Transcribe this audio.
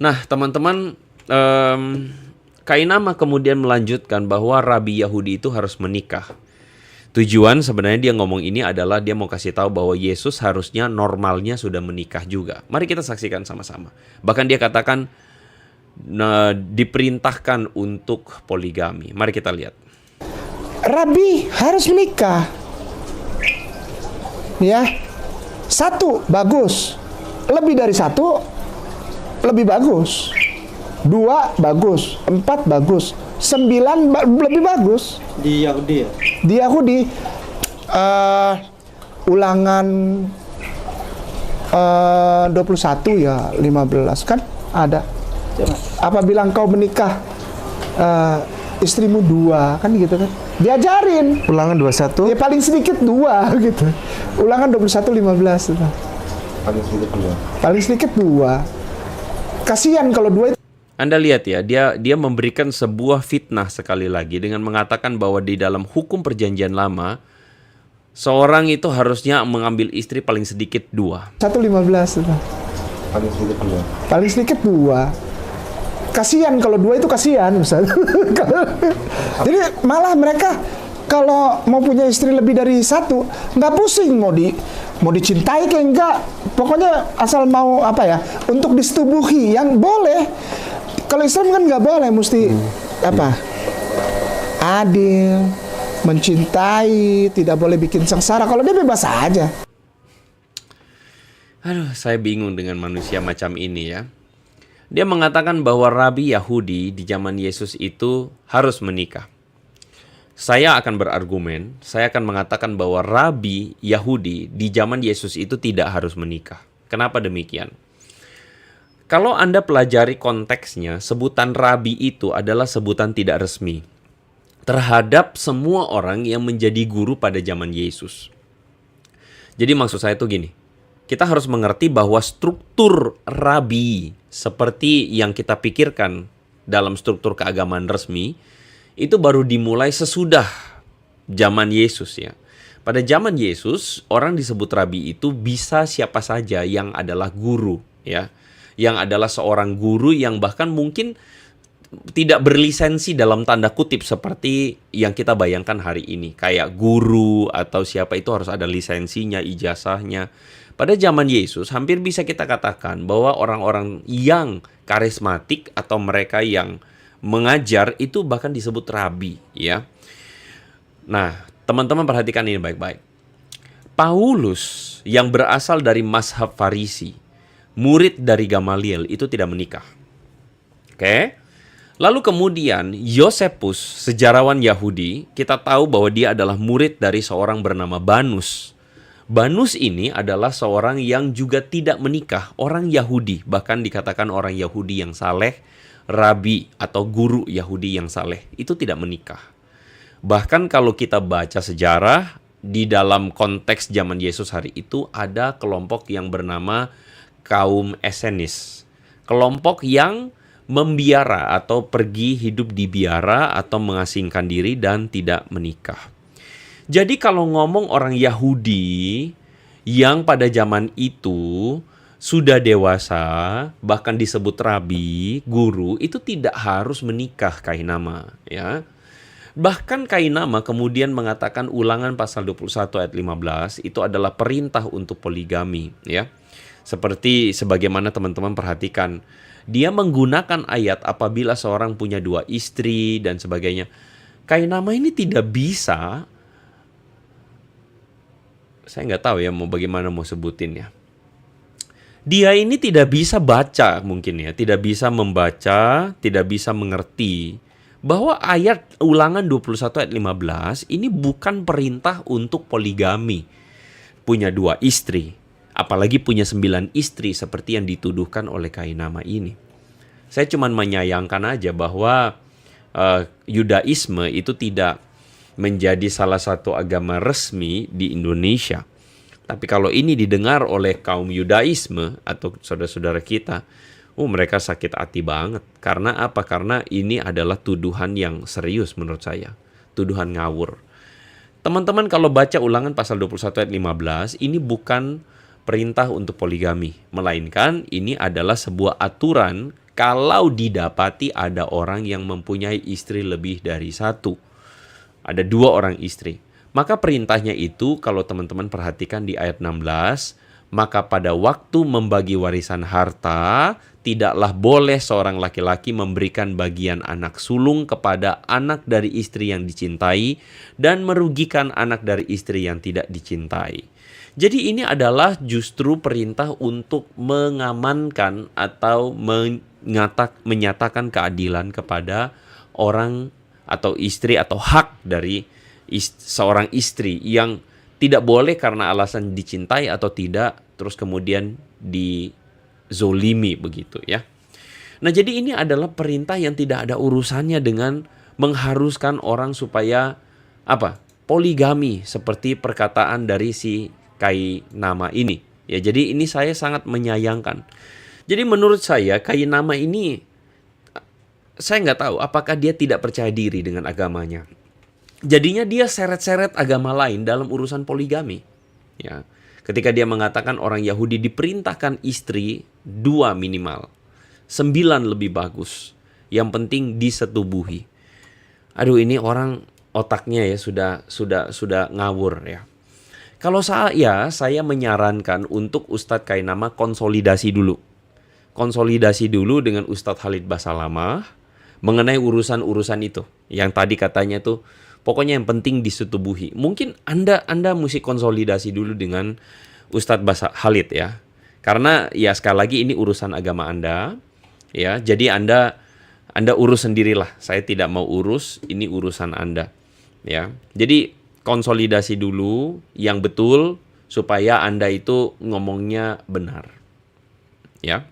Nah, teman-teman, Kainama kemudian melanjutkan bahwa Rabi Yahudi itu harus menikah. Tujuan sebenarnya dia ngomong ini adalah dia mau kasih tahu bahwa Yesus harusnya normalnya sudah menikah juga. Mari kita saksikan sama-sama. Bahkan dia katakan diperintahkan untuk poligami. Mari kita lihat. Rabi harus menikah. Ya. 1 bagus. Lebih dari 1 lebih bagus. 2 bagus, 4 bagus, 9 lebih bagus. Di Yahudi ya? Di Yahudi Ulangan 21 ya 15 kan ada. Apabila engkau menikah istrimu 2 kan gitu kan. Diajarin. Ulangan 21. Ya paling sedikit 2 gitu. Ulangan 21 15 itu. Paling sedikit 2. Paling sedikit 2. Kasihan kalau 2 itu. Anda lihat ya, dia memberikan sebuah fitnah sekali lagi dengan mengatakan bahwa di dalam hukum perjanjian lama, seorang itu harusnya mengambil istri paling sedikit 2. 1:15 itu. Paling sedikit 2. Paling sedikit 2. Kasihan kalau 2 itu kasihan misalnya. Jadi malah mereka kalau mau punya istri lebih dari 1, nggak pusing mau dicintai kayak enggak. Pokoknya asal mau apa ya, untuk disetubuhi yang boleh. Kalau Islam kan nggak boleh, mesti apa? Adil, mencintai, tidak boleh bikin sengsara. Kalau dia bebas aja. Aduh, saya bingung dengan manusia macam ini ya. Dia mengatakan bahwa Rabi Yahudi di zaman Yesus itu harus menikah. Saya akan berargumen, saya akan mengatakan bahwa Rabi Yahudi di zaman Yesus itu tidak harus menikah. Kenapa demikian? Kalau Anda pelajari konteksnya, sebutan Rabi itu adalah sebutan tidak resmi terhadap semua orang yang menjadi guru pada zaman Yesus. Jadi maksud saya itu gini, kita harus mengerti bahwa struktur Rabi seperti yang kita pikirkan dalam struktur keagamaan resmi, itu baru dimulai sesudah zaman Yesus ya. Pada zaman Yesus, orang disebut Rabi itu bisa siapa saja yang adalah guru ya. Yang adalah seorang guru yang bahkan mungkin tidak berlisensi dalam tanda kutip seperti yang kita bayangkan hari ini. Kayak guru atau siapa itu harus ada lisensinya, ijazahnya. Pada zaman Yesus hampir bisa kita katakan bahwa orang-orang yang karismatik atau mereka yang mengajar itu bahkan disebut rabi ya. Nah, teman-teman perhatikan ini baik-baik. Paulus yang berasal dari mazhab Farisi, murid dari Gamaliel, itu tidak menikah. Oke. Lalu kemudian Yosepus, sejarawan Yahudi, kita tahu bahwa dia adalah murid dari seorang bernama Banus. Banus ini adalah seorang yang juga tidak menikah, orang Yahudi, bahkan dikatakan orang Yahudi yang saleh, rabi atau guru Yahudi yang saleh, itu tidak menikah. Bahkan kalau kita baca sejarah, di dalam konteks zaman Yesus hari itu ada kelompok yang bernama kaum Esenis. Kelompok yang membiara atau pergi hidup di biara atau mengasingkan diri dan tidak menikah. Jadi kalau ngomong orang Yahudi yang pada zaman itu sudah dewasa, bahkan disebut rabi, guru, itu tidak harus menikah Kainama ya. Bahkan Kainama kemudian mengatakan Ulangan pasal 21 ayat 15 itu adalah perintah untuk poligami ya. Seperti sebagaimana teman-teman perhatikan, dia menggunakan ayat apabila seorang punya 2 istri dan sebagainya. Kainama ini tidak bisa, saya nggak tahu ya mau bagaimana mau sebutin ya. Dia ini tidak bisa baca mungkin ya, tidak bisa membaca, tidak bisa mengerti bahwa ayat Ulangan 21 ayat 15 ini bukan perintah untuk poligami, punya 2 istri. Apalagi punya 9 istri seperti yang dituduhkan oleh Kainama ini. Saya cuma menyayangkan aja bahwa Yudaisme itu tidak menjadi salah satu agama resmi di Indonesia. Tapi kalau ini didengar oleh kaum Yudaisme atau saudara-saudara kita, mereka sakit hati banget. Karena apa? Karena ini adalah tuduhan yang serius menurut saya. Tuduhan ngawur. Teman-teman kalau baca Ulangan pasal 21 ayat 15, ini bukan perintah untuk poligami, melainkan ini adalah sebuah aturan kalau didapati ada orang yang mempunyai istri lebih dari satu. Ada 2 orang istri. Maka perintahnya itu kalau teman-teman perhatikan di ayat 16, maka pada waktu membagi warisan harta, tidaklah boleh seorang laki-laki memberikan bagian anak sulung kepada anak dari istri yang dicintai dan merugikan anak dari istri yang tidak dicintai. Jadi ini adalah justru perintah untuk mengamankan atau menyatakan keadilan kepada orang atau istri atau hak dari seorang istri yang tidak boleh karena alasan dicintai atau tidak terus kemudian dizolimi begitu ya. Nah, jadi ini adalah perintah yang tidak ada urusannya dengan mengharuskan orang supaya poligami seperti perkataan dari si Kainama ini. Ya, jadi ini saya sangat menyayangkan. Jadi menurut saya Kainama ini, saya nggak tahu apakah dia tidak percaya diri dengan agamanya. Jadinya dia seret-seret agama lain dalam urusan poligami. Ya, ketika dia mengatakan orang Yahudi diperintahkan istri 2 minimal, 9 lebih bagus. Yang penting disetubuhi. Aduh, ini orang otaknya ya sudah ngawur ya. Kalau saya menyarankan untuk Ustadz Kainama konsolidasi dulu. Konsolidasi dulu dengan Ustadz Khalid Basalamah mengenai urusan-urusan itu. Yang tadi katanya tuh pokoknya yang penting disetubuhi. Mungkin Anda mesti konsolidasi dulu dengan Ustadz Khalid ya. Karena ya sekali lagi ini urusan agama Anda ya. Jadi Anda urus sendirilah. Saya tidak mau urus, ini urusan Anda ya. Jadi konsolidasi dulu yang betul supaya Anda itu ngomongnya benar. Ya.